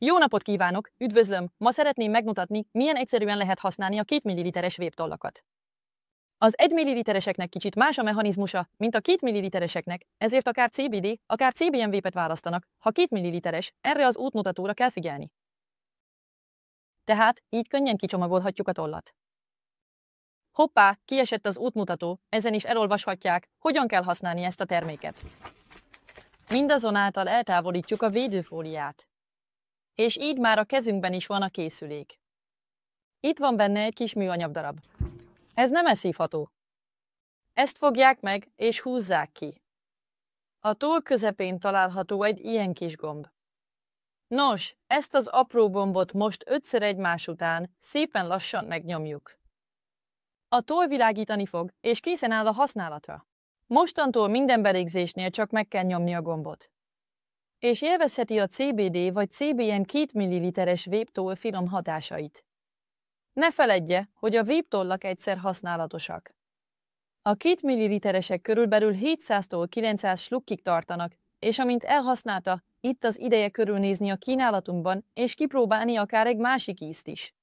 Jó napot kívánok, üdvözlöm! Ma szeretném megmutatni, milyen egyszerűen lehet használni a 2 ml-es véptollakat. Az 1 ml-eseknek kicsit más a mechanizmusa, mint a 2 ml-eseknek, ezért akár CBD, akár CBN vépet választanak, ha 2 ml-es, erre az útmutatóra kell figyelni. Tehát így könnyen kicsomagolhatjuk a tollat. Hoppá, kiesett az útmutató, ezen is elolvashatják, hogyan kell használni ezt a terméket. Mindazonáltal eltávolítjuk a védőfóliát. És így már a kezünkben is van a készülék. Itt van benne egy kis műanyag darab. Ez nem szívható. Ezt fogják meg és húzzák ki. A toll közepén található egy ilyen kis gomb. Nos, ezt az apró gombot most 5-ször egymás után szépen lassan megnyomjuk. A toll világítani fog, és készen áll a használatra. Mostantól minden belégzésnél csak meg kell nyomni a gombot. És élvezheti a CBD vagy CBN 2 ml-es véptoll finom hatásait. Ne feledje, hogy a véptollak egyszer használatosak. A 2 ml-esek körülbelül 700-tól 900 slukkig tartanak, és amint elhasználta, itt az ideje körülnézni a kínálatunkban, és kipróbálni akár egy másik ízt is.